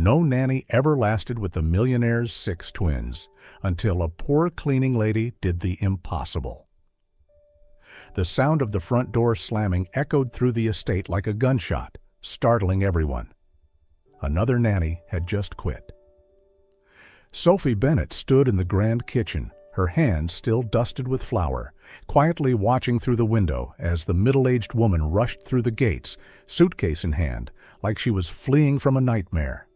No nanny ever lasted with the Millionaire's 6 twins, until a poor cleaning lady did the impossible. The sound of the front door slamming echoed through the estate like a gunshot, startling everyone. Another nanny had just quit. Sophie Bennett stood in the grand kitchen, her hands still dusted with flour, quietly watching through the window as the middle-aged woman rushed through the gates, suitcase in hand, like she was fleeing from a nightmare.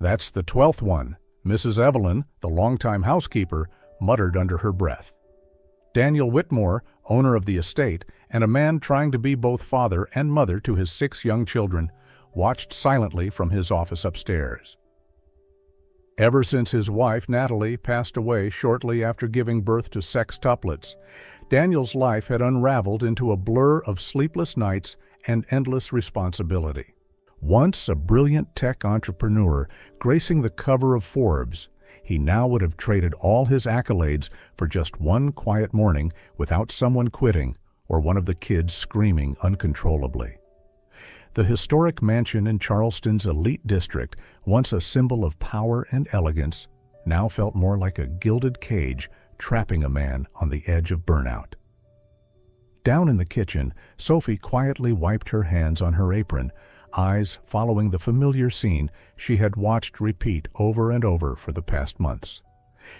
"That's the 12th one," Mrs. Evelyn, the longtime housekeeper, muttered under her breath. Daniel Whitmore, owner of the estate, and a man trying to be both father and mother to his 6 young children, watched silently from his office upstairs. Ever since his wife, Natalie, passed away shortly after giving birth to sextuplets, Daniel's life had unraveled into a blur of sleepless nights and endless responsibility. Once a brilliant tech entrepreneur gracing the cover of Forbes, he now would have traded all his accolades for just one quiet morning without someone quitting or one of the kids screaming uncontrollably. The historic mansion in Charleston's elite district, once a symbol of power and elegance, now felt more like a gilded cage trapping a man on the edge of burnout. Down in the kitchen, Sophie quietly wiped her hands on her apron, eyes following the familiar scene she had watched repeat over and over for the past months.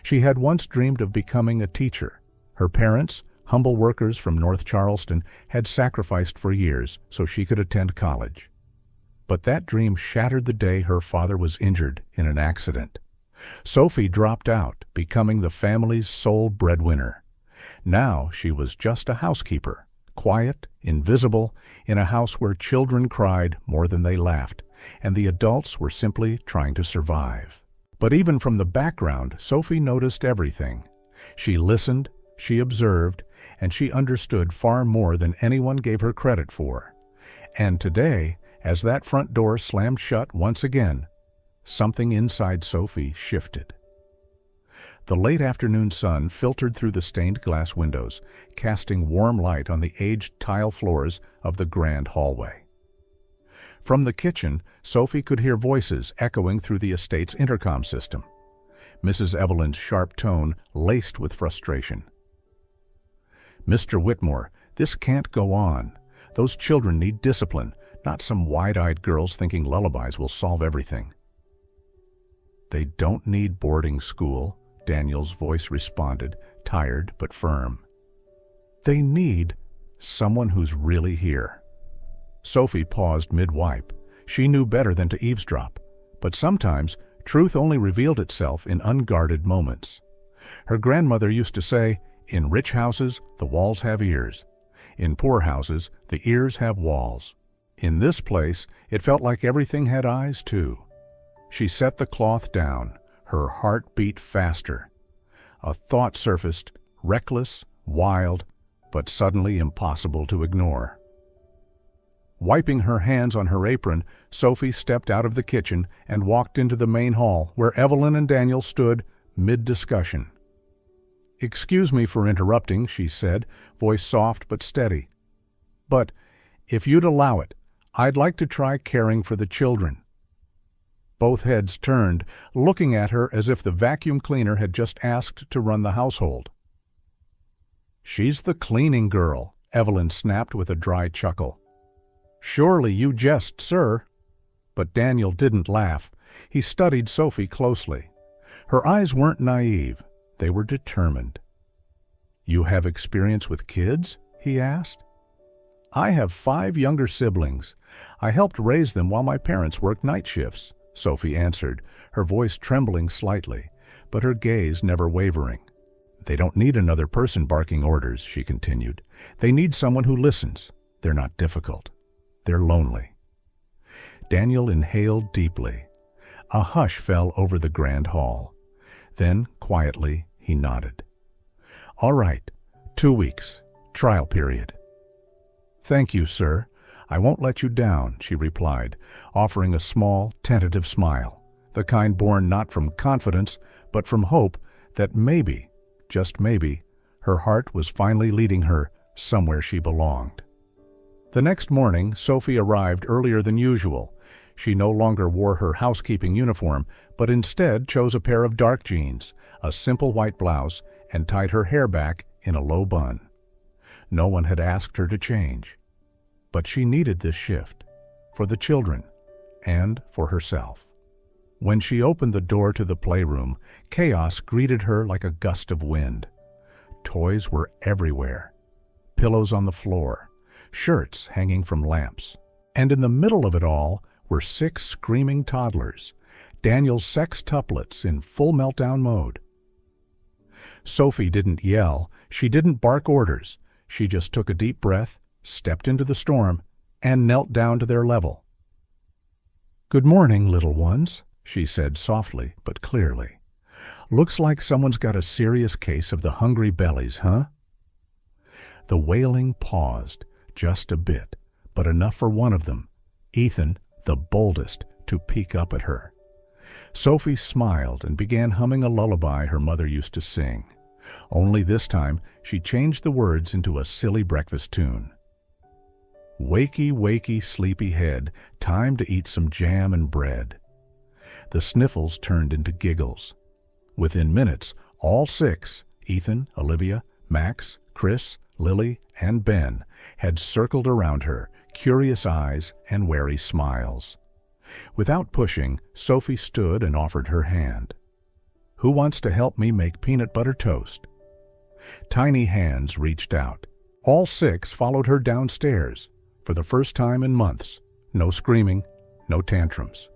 She had once dreamed of becoming a teacher. Her parents, humble workers from North Charleston, had sacrificed for years so she could attend college. But that dream shattered the day her father was injured in an accident. Sophie dropped out, becoming the family's sole breadwinner. Now she was just a housekeeper, quiet, invisible, in a house where children cried more than they laughed, and the adults were simply trying to survive. But even from the background, Sophie noticed everything. She listened, she observed, and she understood far more than anyone gave her credit for. And today, as that front door slammed shut once again, something inside Sophie shifted. The late afternoon sun filtered through the stained glass windows, casting warm light on the aged tile floors of the grand hallway. From the kitchen, Sophie could hear voices echoing through the estate's intercom system. Mrs. Evelyn's sharp tone laced with frustration. "Mr. Whitmore, this can't go on. Those children need discipline, not some wide-eyed girls thinking lullabies will solve everything." "They don't need boarding school," Daniel's voice responded, tired but firm. "They need someone who's really here." Sophie paused mid-wipe. She knew better than to eavesdrop, but sometimes truth only revealed itself in unguarded moments. Her grandmother used to say, "In rich houses, the walls have ears. In poor houses, the ears have walls." In this place, it felt like everything had eyes, too. She set the cloth down. Her heart beat faster. A thought surfaced, reckless, wild, but suddenly impossible to ignore. Wiping her hands on her apron, Sophie stepped out of the kitchen and walked into the main hall where Evelyn and Daniel stood mid-discussion. "Excuse me for interrupting," she said, voice soft but steady. "But if you'd allow it, I'd like to try caring for the children." Both heads turned, looking at her as if the vacuum cleaner had just asked to run the household. "She's the cleaning girl," Evelyn snapped with a dry chuckle. "Surely you jest, sir." But Daniel didn't laugh. He studied Sophie closely. Her eyes weren't naive. They were determined. "You have experience with kids?" he asked. "I have 5 younger siblings. I helped raise them while my parents worked night shifts," Sophie answered, her voice trembling slightly, but her gaze never wavering. "They don't need another person barking orders," she continued. "They need someone who listens. They're not difficult. They're lonely." Daniel inhaled deeply. A hush fell over the grand hall. Then, quietly, he nodded. "All right, 2 weeks. Trial period." "Thank you, sir. I won't let you down," she replied, offering a small, tentative smile, the kind born not from confidence, but from hope that maybe, just maybe, her heart was finally leading her somewhere she belonged. The next morning, Sophie arrived earlier than usual. She no longer wore her housekeeping uniform, but instead chose a pair of dark jeans, a simple white blouse, and tied her hair back in a low bun. No one had asked her to change, but she needed this shift, for the children, and for herself. When she opened the door to the playroom, chaos greeted her like a gust of wind. Toys were everywhere, pillows on the floor, shirts hanging from lamps, and in the middle of it all were 6 screaming toddlers, Daniel's sextuplets in full meltdown mode. Sophie didn't yell, she didn't bark orders, she just took a deep breath, stepped into the storm, and knelt down to their level. "Good morning, little ones," she said softly but clearly. "Looks like someone's got a serious case of the hungry bellies, huh?" The wailing paused, just a bit, but enough for one of them, Ethan, the boldest, to peek up at her. Sophie smiled and began humming a lullaby her mother used to sing. Only this time she changed the words into a silly breakfast tune. "Wakey, wakey, sleepy head, time to eat some jam and bread." The sniffles turned into giggles. Within minutes, all 6, Ethan, Olivia, Max, Chris, Lily, and Ben, had circled around her, curious eyes and wary smiles. Without pushing, Sophie stood and offered her hand. "Who wants to help me make peanut butter toast?" Tiny hands reached out. All 6 followed her downstairs. For the first time in months, no screaming, no tantrums.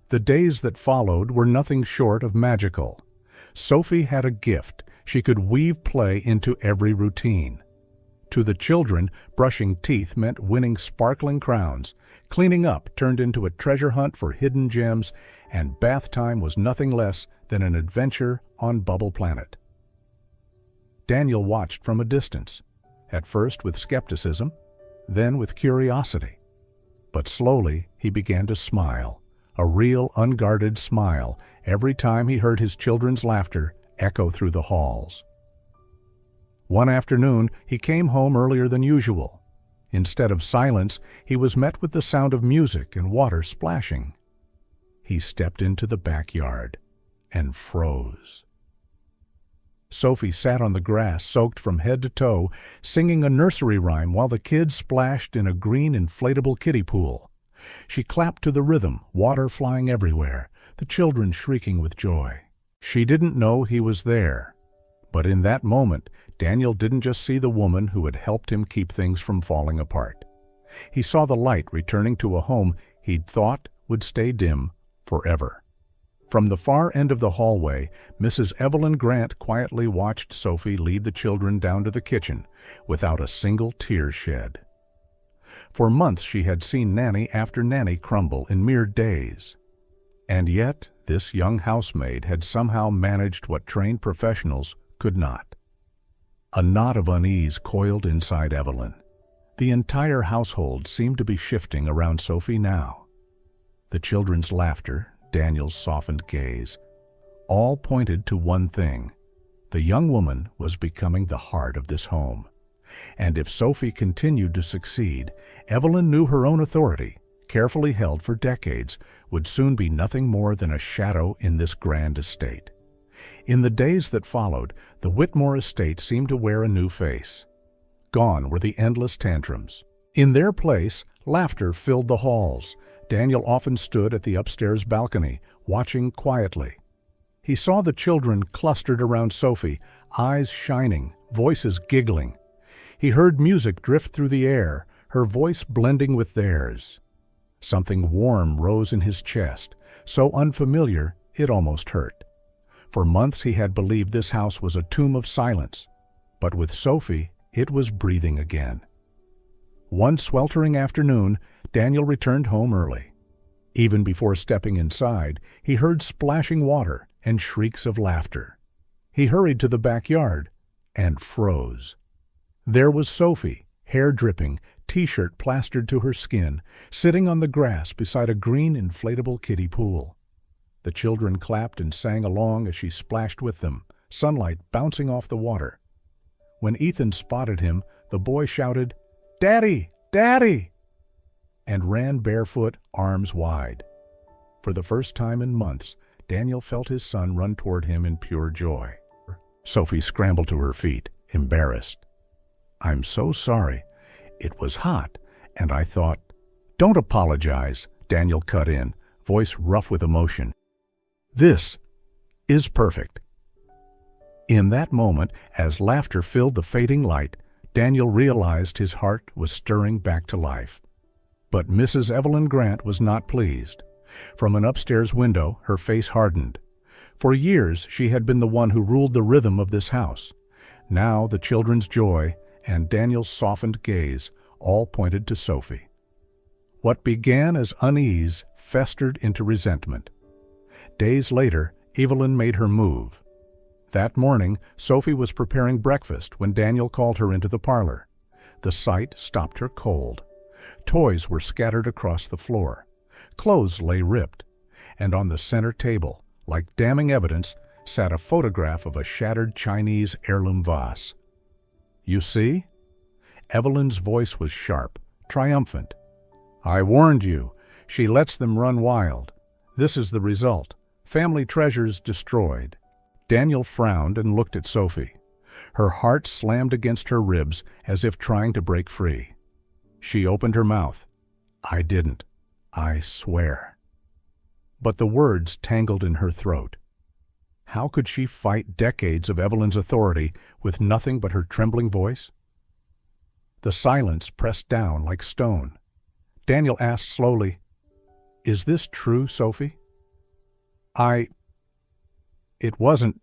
The days that followed were nothing short of magical. Sophie had a gift. She could weave play into every routine. To the children, brushing teeth meant winning sparkling crowns, cleaning up turned into a treasure hunt for hidden gems, and bath time was nothing less than an adventure on Bubble Planet. Daniel watched from a distance, at first with skepticism, then with curiosity. But slowly he began to smile, a real unguarded smile, every time he heard his children's laughter echo through the halls. One afternoon, he came home earlier than usual. Instead of silence, he was met with the sound of music and water splashing. He stepped into the backyard and froze. Sophie sat on the grass, soaked from head to toe, singing a nursery rhyme while the kids splashed in a green inflatable kiddie pool. She clapped to the rhythm, water flying everywhere, the children shrieking with joy. She didn't know he was there. But in that moment, Daniel didn't just see the woman who had helped him keep things from falling apart. He saw the light returning to a home he'd thought would stay dim forever. From the far end of the hallway, Mrs. Evelyn Grant quietly watched Sophie lead the children down to the kitchen without a single tear shed. For months she had seen Nanny after Nanny crumble in mere days. And yet, this young housemaid had somehow managed what trained professionals could not. A knot of unease coiled inside Evelyn. The entire household seemed to be shifting around Sophie now. The children's laughter, Daniel's softened gaze, all pointed to one thing. The young woman was becoming the heart of this home. And if Sophie continued to succeed, Evelyn knew her own authority, carefully held for decades, would soon be nothing more than a shadow in this grand estate. In the days that followed, the Whitmore estate seemed to wear a new face. Gone were the endless tantrums. In their place, laughter filled the halls. Daniel often stood at the upstairs balcony, watching quietly. He saw the children clustered around Sophie, eyes shining, voices giggling. He heard music drift through the air, her voice blending with theirs. Something warm rose in his chest, so unfamiliar it almost hurt. For months he had believed this house was a tomb of silence, but with Sophie it was breathing again. One sweltering afternoon, Daniel returned home early. Even before stepping inside, he heard splashing water and shrieks of laughter. He hurried to the backyard and froze. There was Sophie, hair dripping, t-shirt plastered to her skin, sitting on the grass beside a green inflatable kiddie pool. The children clapped and sang along as she splashed with them, sunlight bouncing off the water. When Ethan spotted him, the boy shouted, "Daddy! Daddy!" and ran barefoot, arms wide. For the first time in months, Daniel felt his son run toward him in pure joy. Sophie scrambled to her feet, embarrassed. "I'm so sorry. It was hot, and I thought—" "Don't apologize," Daniel cut in, voice rough with emotion. "This is perfect." In that moment, as laughter filled the fading light, Daniel realized his heart was stirring back to life. But Mrs. Evelyn Grant was not pleased. From an upstairs window, her face hardened. For years, she had been the one who ruled the rhythm of this house. Now the children's joy and Daniel's softened gaze all pointed to Sophie. What began as unease festered into resentment. Days later, Evelyn made her move. That morning, Sophie was preparing breakfast when Daniel called her into the parlor. The sight stopped her cold. Toys were scattered across the floor. Clothes lay ripped. And on the center table, like damning evidence, sat a photograph of a shattered Chinese heirloom vase. "You see?" Evelyn's voice was sharp, triumphant. "I warned you. She lets them run wild. This is the result. Family treasures destroyed." Daniel frowned and looked at Sophie. Her heart slammed against her ribs as if trying to break free. She opened her mouth. "I didn't. I swear." But the words tangled in her throat. How could she fight decades of Evelyn's authority with nothing but her trembling voice? The silence pressed down like stone. Daniel asked slowly, "Is this true, Sophie?" It wasn't.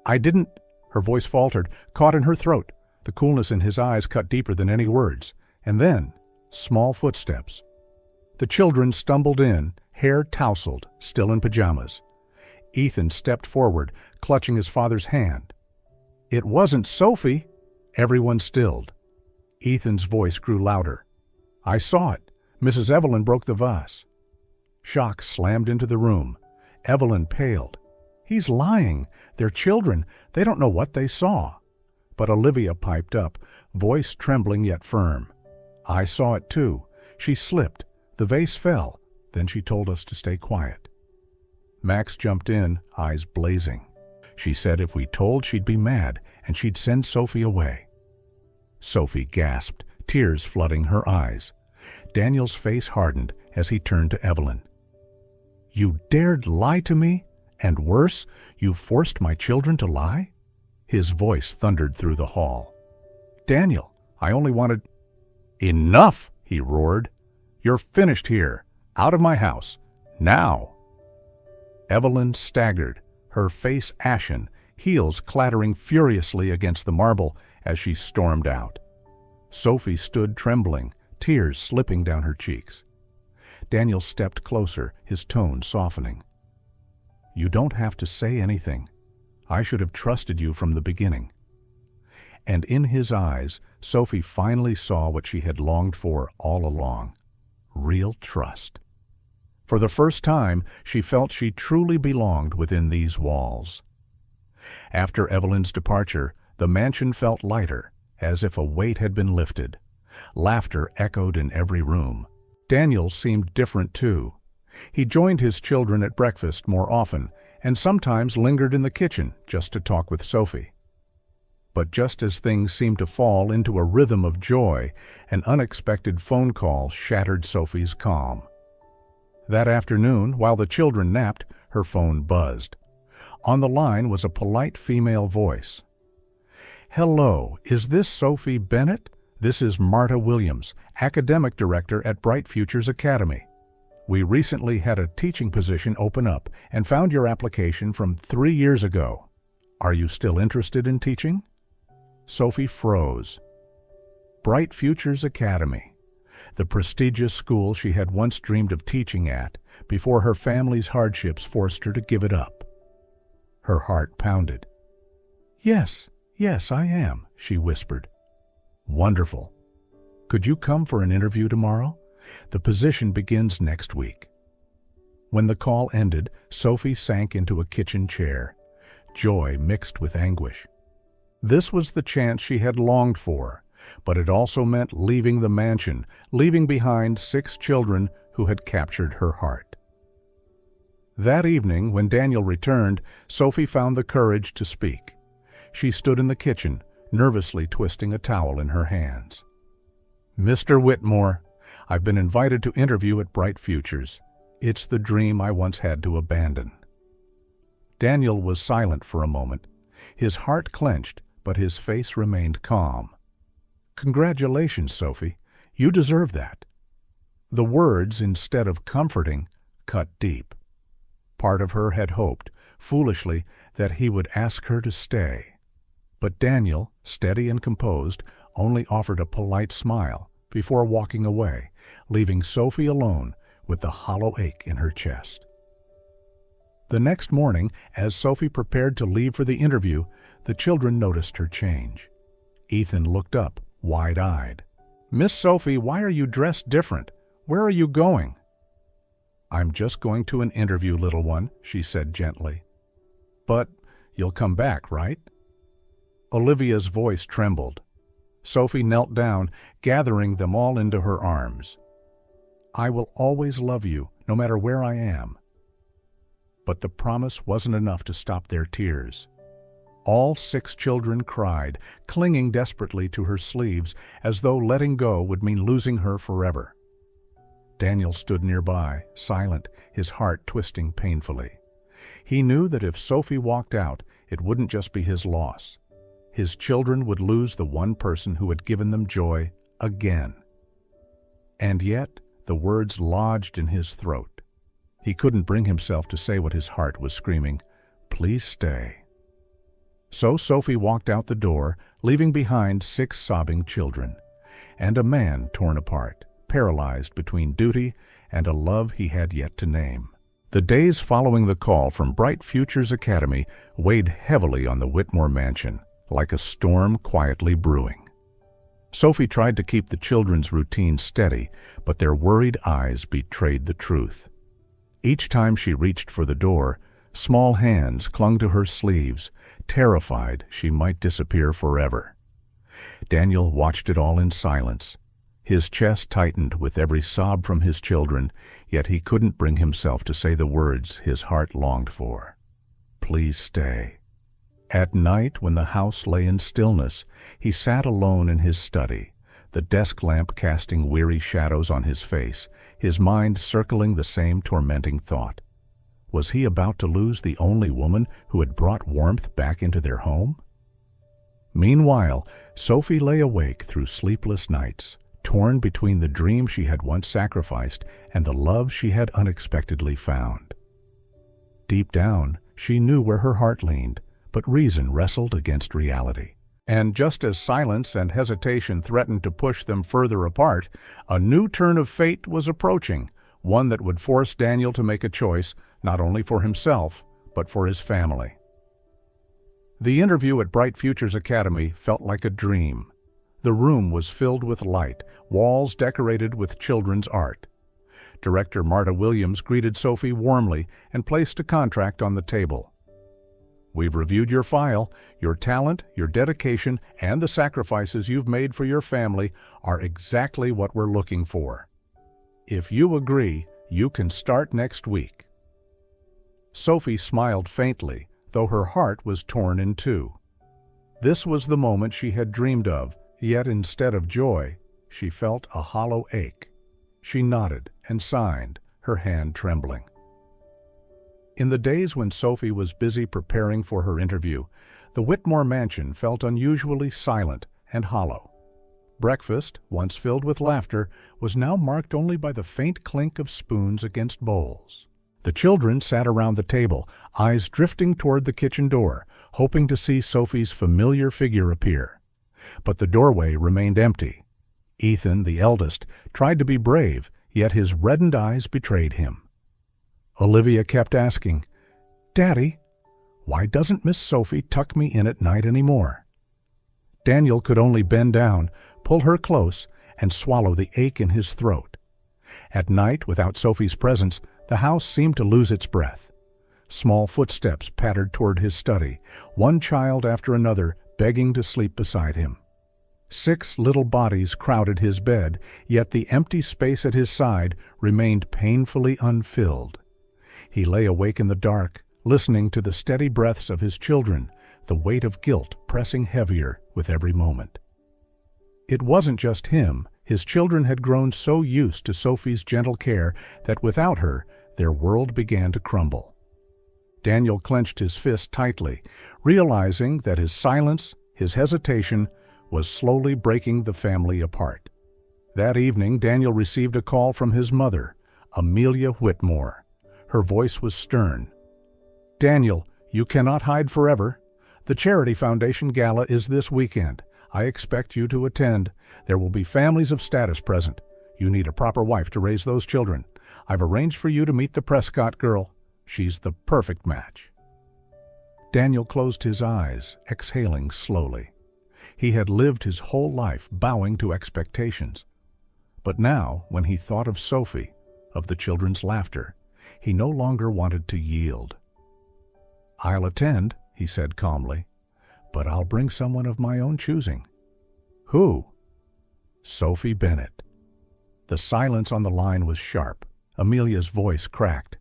I didn't." Her voice faltered, caught in her throat. The coolness in his eyes cut deeper than any words. And then, small footsteps. The children stumbled in, hair tousled, still in pajamas. Ethan stepped forward, clutching his father's hand. "It wasn't Sophie!" Everyone stilled. Ethan's voice grew louder. "I saw it. Mrs. Evelyn broke the vase." Shock slammed into the room. Evelyn paled. "He's lying. They're children. They don't know what they saw." But Olivia piped up, voice trembling yet firm. "I saw it too. She slipped. The vase fell. Then she told us to stay quiet." Max jumped in, eyes blazing. "She said if we told, she'd be mad, and she'd send Sophie away." Sophie gasped, tears flooding her eyes. Daniel's face hardened as he turned to Evelyn. "You dared lie to me? And worse, you forced my children to lie?" His voice thundered through the hall. "Daniel, I only wanted—" "Enough!" he roared. "You're finished here. Out of my house. Now!" Evelyn staggered, her face ashen, heels clattering furiously against the marble as she stormed out. Sophie stood trembling, tears slipping down her cheeks. Daniel stepped closer, his tone softening. "You don't have to say anything. I should have trusted you from the beginning." And in his eyes, Sophie finally saw what she had longed for all along: real trust. For the first time, she felt she truly belonged within these walls. After Evelyn's departure, the mansion felt lighter, as if a weight had been lifted. Laughter echoed in every room. Daniel seemed different too. He joined his children at breakfast more often, and sometimes lingered in the kitchen just to talk with Sophie. But just as things seemed to fall into a rhythm of joy, an unexpected phone call shattered Sophie's calm. That afternoon, while the children napped, her phone buzzed. On the line was a polite female voice. "Hello, is this Sophie Bennett? This is Marta Williams, Academic Director at Bright Futures Academy. We recently had a teaching position open up and found your application from 3 years ago. Are you still interested in teaching?" Sophie froze. Bright Futures Academy, the prestigious school she had once dreamed of teaching at before her family's hardships forced her to give it up. Her heart pounded. Yes, I am," she whispered. "Wonderful. Could you come for an interview tomorrow? The position begins next week." When the call ended, Sophie sank into a kitchen chair, joy mixed with anguish. This was the chance she had longed for, but it also meant leaving the mansion, leaving behind 6 children who had captured her heart. That evening, when Daniel returned, Sophie found the courage to speak. She stood in the kitchen, nervously twisting a towel in her hands. "Mr. Whitmore, I've been invited to interview at Bright Futures. It's the dream I once had to abandon." Daniel was silent for a moment. His heart clenched, but his face remained calm. "Congratulations, Sophie. You deserve that." The words, instead of comforting, cut deep. Part of her had hoped, foolishly, that he would ask her to stay. But Daniel, steady and composed, only offered a polite smile before walking away, leaving Sophie alone with the hollow ache in her chest. The next morning, as Sophie prepared to leave for the interview, the children noticed her change. Ethan looked up, wide-eyed. "Miss Sophie, why are you dressed different? Where are you going?" "I'm just going to an interview, little one," she said gently. "But you'll come back, right?" Olivia's voice trembled. Sophie knelt down, gathering them all into her arms. "I will always love you, no matter where I am." But the promise wasn't enough to stop their tears. All 6 children cried, clinging desperately to her sleeves, as though letting go would mean losing her forever. Daniel stood nearby, silent, his heart twisting painfully. He knew that if Sophie walked out, it wouldn't just be his loss. His children would lose the one person who had given them joy again. And yet, the words lodged in his throat. He couldn't bring himself to say what his heart was screaming, "Please stay." So Sophie walked out the door, leaving behind 6 sobbing children, and a man torn apart, paralyzed between duty and a love he had yet to name. The days following the call from Bright Futures Academy weighed heavily on the Whitmore mansion, like a storm quietly brewing. Sophie tried to keep the children's routine steady, but their worried eyes betrayed the truth. Each time she reached for the door, small hands clung to her sleeves, terrified she might disappear forever. Daniel watched it all in silence. His chest tightened with every sob from his children, yet he couldn't bring himself to say the words his heart longed for. "Please stay." At night, when the house lay in stillness, he sat alone in his study, the desk lamp casting weary shadows on his face, his mind circling the same tormenting thought. Was he about to lose the only woman who had brought warmth back into their home? Meanwhile, Sophie lay awake through sleepless nights, torn between the dream she had once sacrificed and the love she had unexpectedly found. Deep down, she knew where her heart leaned, but reason wrestled against reality. And just as silence and hesitation threatened to push them further apart, a new turn of fate was approaching, one that would force Daniel to make a choice, not only for himself, but for his family. The interview at Bright Futures Academy felt like a dream. The room was filled with light, walls decorated with children's art. Director Marta Williams greeted Sophie warmly and placed a contract on the table. "We've reviewed your file. Your talent, your dedication, and the sacrifices you've made for your family are exactly what we're looking for. If you agree, you can start next week." Sophie smiled faintly, though her heart was torn in two. This was the moment she had dreamed of, yet instead of joy, she felt a hollow ache. She nodded and signed, her hand trembling. In the days when Sophie was busy preparing for her interview, the Whitmore mansion felt unusually silent and hollow. Breakfast, once filled with laughter, was now marked only by the faint clink of spoons against bowls. The children sat around the table, eyes drifting toward the kitchen door, hoping to see Sophie's familiar figure appear. But the doorway remained empty. Ethan, the eldest, tried to be brave, yet his reddened eyes betrayed him. Olivia kept asking, "Daddy, why doesn't Miss Sophie tuck me in at night anymore?" Daniel could only bend down, pull her close, and swallow the ache in his throat. At night, without Sophie's presence, the house seemed to lose its breath. Small footsteps pattered toward his study, one child after another begging to sleep beside him. 6 little bodies crowded his bed, yet the empty space at his side remained painfully unfilled. He lay awake in the dark, listening to the steady breaths of his children, the weight of guilt pressing heavier with every moment. It wasn't just him. His children had grown so used to Sophie's gentle care that without her, their world began to crumble. Daniel clenched his fist tightly, realizing that his silence, his hesitation, was slowly breaking the family apart. That evening, Daniel received a call from his mother, Amelia Whitmore. Her voice was stern. "Daniel, you cannot hide forever. The Charity Foundation Gala is this weekend. I expect you to attend. There will be families of status present. You need a proper wife to raise those children. I've arranged for you to meet the Prescott girl. She's the perfect match." Daniel closed his eyes, exhaling slowly. He had lived his whole life bowing to expectations. But now, when he thought of Sophie, of the children's laughter, he no longer wanted to yield. "I'll attend," he said calmly, "but I'll bring someone of my own choosing." "Who?" "Sophie Bennett." The silence on the line was sharp. Amelia's voice cracked.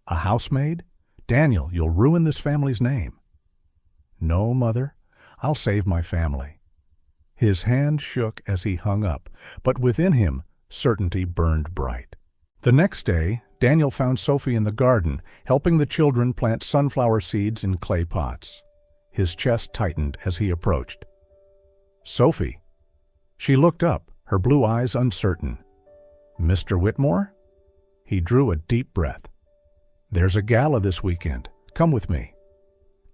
"A housemaid? Daniel, you'll ruin this family's name." "No, Mother. I'll save my family." His hand shook as he hung up, but within him, certainty burned bright. The next day, Daniel found Sophie in the garden, helping the children plant sunflower seeds in clay pots. His chest tightened as he approached. "Sophie." She looked up, her blue eyes uncertain. "Mr. Whitmore?" He drew a deep breath. "There's a gala this weekend. Come with me."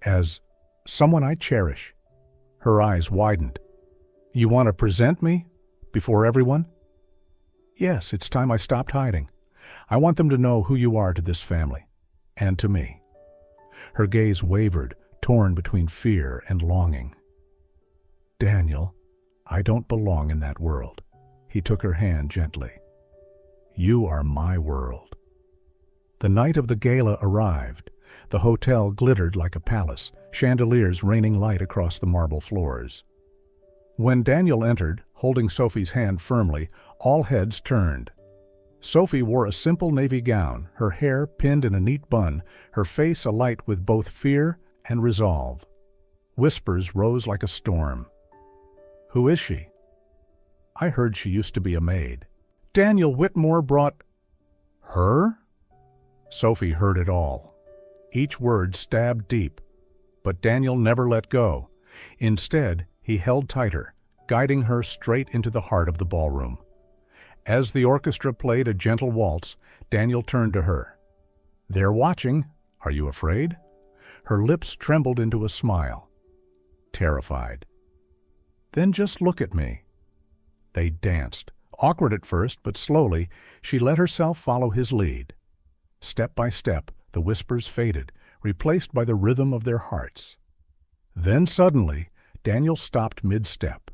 "As someone I cherish." Her eyes widened. "You want to present me? Before everyone?" "Yes, it's time I stopped hiding. I want them to know who you are to this family, and to me." Her gaze wavered, torn between fear and longing. "Daniel, I don't belong in that world." He took her hand gently. "You are my world." The night of the gala arrived. The hotel glittered like a palace, chandeliers raining light across the marble floors. When Daniel entered, holding Sophie's hand firmly, all heads turned. Sophie wore a simple navy gown, her hair pinned in a neat bun, her face alight with both fear and resolve. Whispers rose like a storm. "Who is she?" "I heard she used to be a maid." "Daniel Whitmore brought—" "Her?" Sophie heard it all. Each word stabbed deep, but Daniel never let go. Instead, he held tighter, guiding her straight into the heart of the ballroom. As the orchestra played a gentle waltz, Daniel turned to her. "They're watching. Are you afraid?" Her lips trembled into a smile. Terrified. "Then just look at me." They danced. Awkward at first, but slowly, she let herself follow his lead. Step by step, the whispers faded, replaced by the rhythm of their hearts. Then suddenly, Daniel stopped mid-step.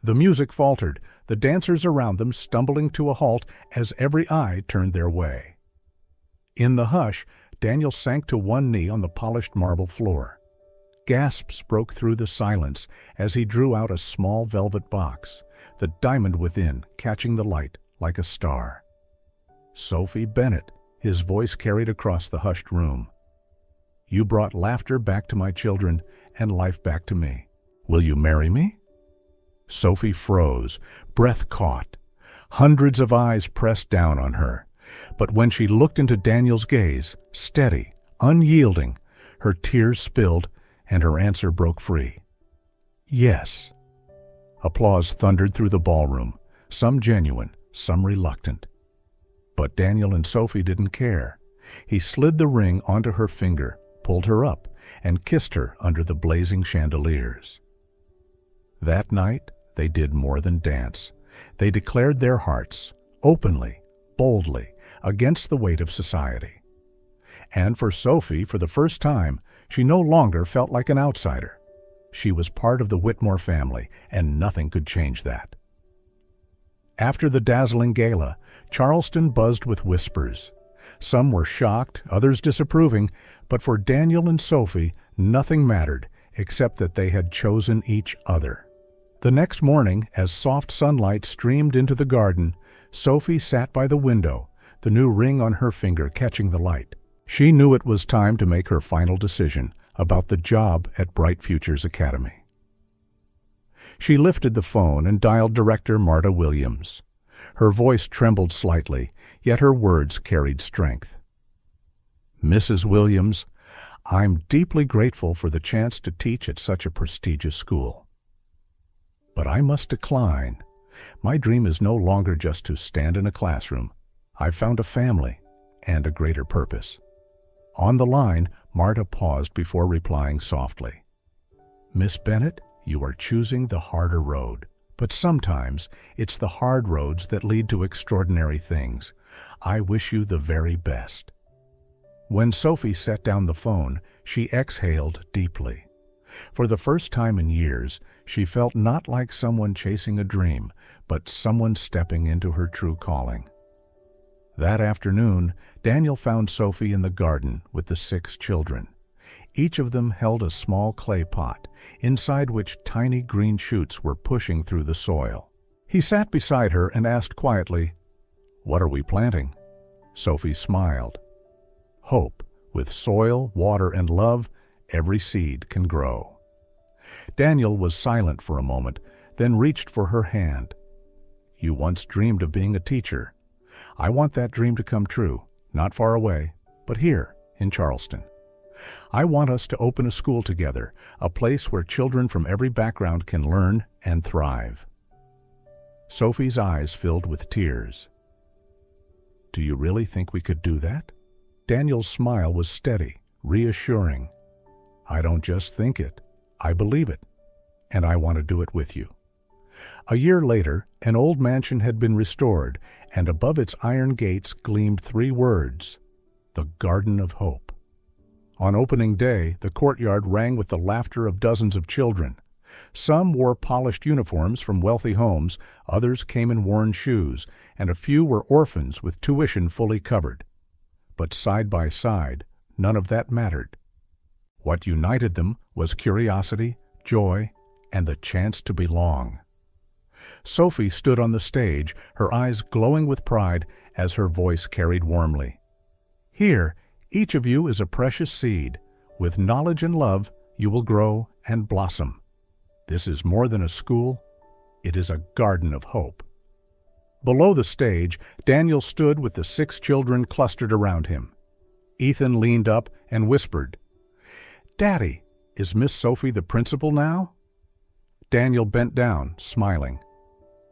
The music faltered, the dancers around them stumbling to a halt as every eye turned their way. In the hush, Daniel sank to one knee on the polished marble floor. Gasps broke through the silence as he drew out a small velvet box, the diamond within catching the light like a star. "Sophie Bennett," his voice carried across the hushed room. "You brought laughter back to my children and life back to me. Will you marry me?" Sophie froze, breath caught. Hundreds of eyes pressed down on her. But when she looked into Daniel's gaze, steady, unyielding, her tears spilled and her answer broke free. "Yes." Applause thundered through the ballroom, some genuine, some reluctant. But Daniel and Sophie didn't care. He slid the ring onto her finger, pulled her up, and kissed her under the blazing chandeliers. That night, they did more than dance. They declared their hearts, openly, boldly, against the weight of society. And for Sophie, for the first time, she no longer felt like an outsider. She was part of the Whitmore family, and nothing could change that. After the dazzling gala, Charleston buzzed with whispers. Some were shocked, others disapproving, but for Daniel and Sophie, nothing mattered except that they had chosen each other. The next morning, as soft sunlight streamed into the garden, Sophie sat by the window, the new ring on her finger catching the light. She knew it was time to make her final decision about the job at Bright Futures Academy. She lifted the phone and dialed Director Marta Williams. Her voice trembled slightly, yet her words carried strength. "Mrs. Williams, I'm deeply grateful for the chance to teach at such a prestigious school. But I must decline. My dream is no longer just to stand in a classroom. I've found a family and a greater purpose." On the line, Marta paused before replying softly. "Miss Bennett, you are choosing the harder road. But sometimes it's the hard roads that lead to extraordinary things. I wish you the very best." When Sophie set down the phone, she exhaled deeply. For the first time in years, she felt not like someone chasing a dream, but someone stepping into her true calling. That afternoon, Daniel found Sophie in the garden with the 6 children. Each of them held a small clay pot, inside which tiny green shoots were pushing through the soil. He sat beside her and asked quietly, "What are we planting?" Sophie smiled. "Hope. With soil, water, and love, every seed can grow." Daniel was silent for a moment, then reached for her hand. "You once dreamed of being a teacher. I want that dream to come true, not far away, but here, in Charleston. I want us to open a school together, a place where children from every background can learn and thrive." Sophie's eyes filled with tears. "Do you really think we could do that?" Daniel's smile was steady, reassuring. "I don't just think it, I believe it, and I want to do it with you." A year later, an old mansion had been restored, and above its iron gates gleamed 3 words, "The Garden of Hope." On opening day, the courtyard rang with the laughter of dozens of children. Some wore polished uniforms from wealthy homes, others came in worn shoes, and a few were orphans with tuition fully covered. But side by side, none of that mattered. What united them was curiosity, joy, and the chance to belong. Sophie stood on the stage, her eyes glowing with pride as her voice carried warmly. "Here, each of you is a precious seed. With knowledge and love, you will grow and blossom. This is more than a school, it is a garden of hope." Below the stage, Daniel stood with the 6 children clustered around him. Ethan leaned up and whispered, "Daddy, is Miss Sophie the principal now?" Daniel bent down, smiling.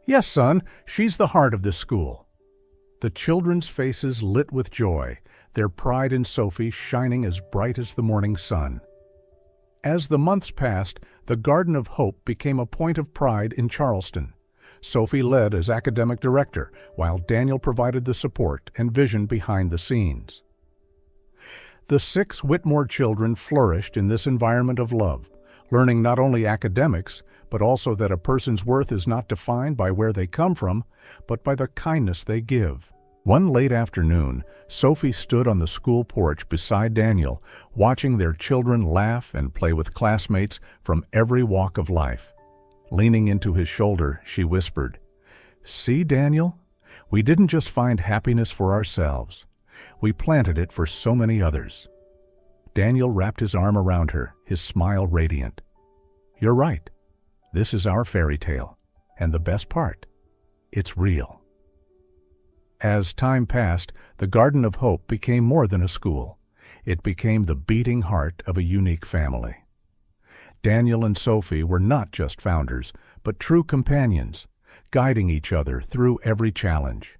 "Yes, son, she's the heart of this school." The children's faces lit with joy, their pride in Sophie shining as bright as the morning sun. As the months passed, the Garden of Hope became a point of pride in Charleston. Sophie led as academic director, while Daniel provided the support and vision behind the scenes. The 6 Whitmore children flourished in this environment of love, learning not only academics, but also that a person's worth is not defined by where they come from, but by the kindness they give. One late afternoon, Sophie stood on the school porch beside Daniel, watching their children laugh and play with classmates from every walk of life. Leaning into his shoulder, she whispered, "See, Daniel, we didn't just find happiness for ourselves. We planted it for so many others." Daniel wrapped his arm around her, his smile radiant. "You're right. This is our fairy tale, and the best part, it's real." As time passed, the Garden of Hope became more than a school. It became the beating heart of a unique family. Daniel and Sophie were not just founders, but true companions, guiding each other through every challenge.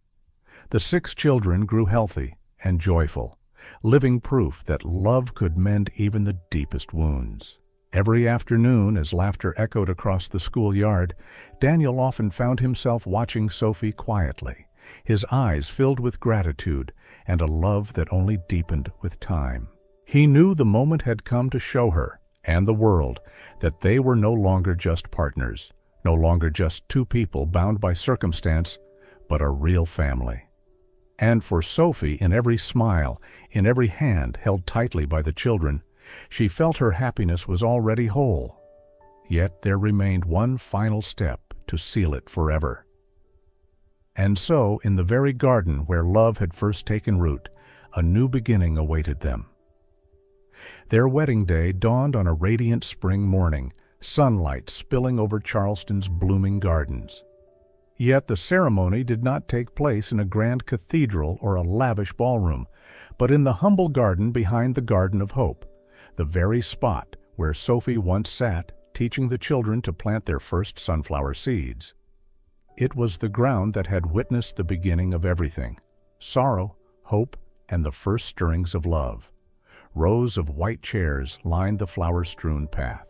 The 6 children grew healthy and joyful, living proof that love could mend even the deepest wounds. Every afternoon, as laughter echoed across the schoolyard, Daniel often found himself watching Sophie quietly, his eyes filled with gratitude and a love that only deepened with time. He knew the moment had come to show her and the world that they were no longer just partners, no longer just 2 people bound by circumstance, but a real family. And for Sophie, in every smile, in every hand held tightly by the children, she felt her happiness was already whole. Yet there remained one final step to seal it forever. And so, in the very garden where love had first taken root, a new beginning awaited them. Their wedding day dawned on a radiant spring morning, sunlight spilling over Charleston's blooming gardens. Yet the ceremony did not take place in a grand cathedral or a lavish ballroom, but in the humble garden behind the Garden of Hope, the very spot where Sophie once sat, teaching the children to plant their first sunflower seeds. It was the ground that had witnessed the beginning of everything: sorrow, hope, and the first stirrings of love. Rows of white chairs lined the flower-strewn path.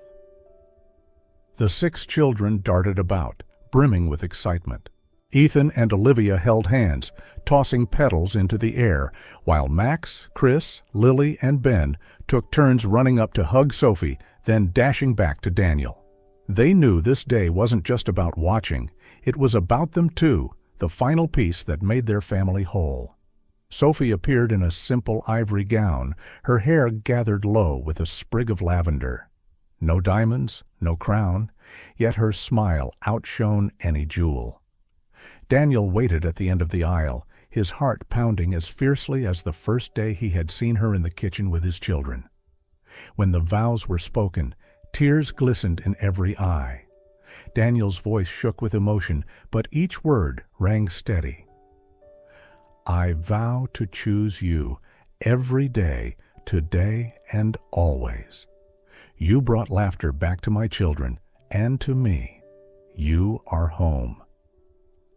The 6 children darted about, brimming with excitement. Ethan and Olivia held hands, tossing petals into the air, while Max, Chris, Lily, and Ben took turns running up to hug Sophie, then dashing back to Daniel. They knew this day wasn't just about watching, it was about them too, the final piece that made their family whole. Sophie appeared in a simple ivory gown, her hair gathered low with a sprig of lavender. No diamonds, no crown, yet her smile outshone any jewel. Daniel waited at the end of the aisle, his heart pounding as fiercely as the first day he had seen her in the kitchen with his children. When the vows were spoken, tears glistened in every eye. Daniel's voice shook with emotion, but each word rang steady. "I vow to choose you every day, today and always. You brought laughter back to my children and to me. You are home."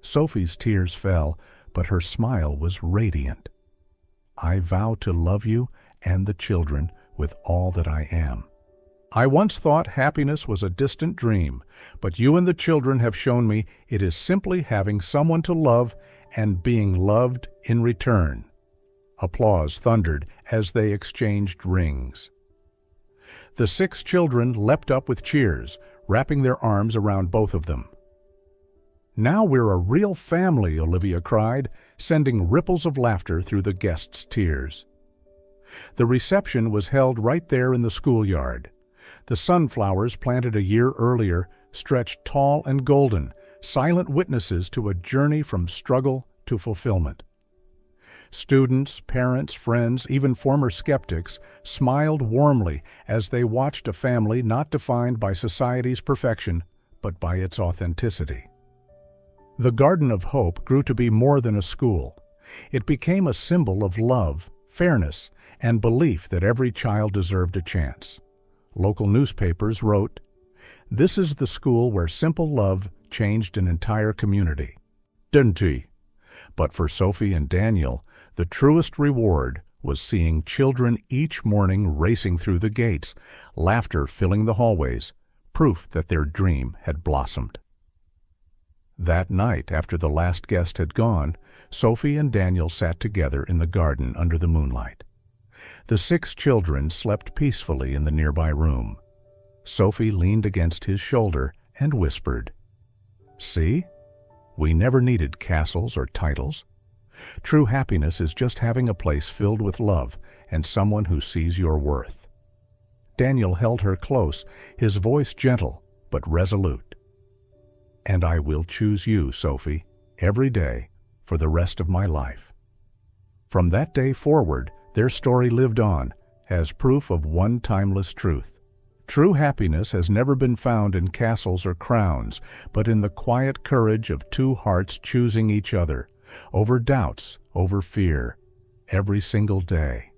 Sophie's tears fell, but her smile was radiant. "I vow to love you and the children with all that I am. I once thought happiness was a distant dream, but you and the children have shown me it is simply having someone to love and being loved in return." Applause thundered as they exchanged rings. The 6 children leapt up with cheers, wrapping their arms around both of them. "Now we're a real family," Olivia cried, sending ripples of laughter through the guests' tears. The reception was held right there in the schoolyard. The sunflowers planted a year earlier stretched tall and golden, silent witnesses to a journey from struggle to fulfillment. Students, parents, friends, even former skeptics smiled warmly as they watched a family not defined by society's perfection, but by its authenticity. The Garden of Hope grew to be more than a school. It became a symbol of love, fairness, and belief that every child deserved a chance. Local newspapers wrote, "This is the school where simple love changed an entire community." Didn't he? But for Sophie and Daniel, the truest reward was seeing children each morning racing through the gates, laughter filling the hallways, proof that their dream had blossomed. That night, after the last guest had gone, Sophie and Daniel sat together in the garden under the moonlight. The 6 children slept peacefully in the nearby room. Sophie leaned against his shoulder and whispered, "See? We never needed castles or titles. True happiness is just having a place filled with love and someone who sees your worth." Daniel held her close, his voice gentle but resolute. "And I will choose you, Sophie, every day for the rest of my life." From that day forward, their story lived on as proof of one timeless truth. True happiness has never been found in castles or crowns, but in the quiet courage of 2 hearts choosing each other, over doubts, over fear, every single day.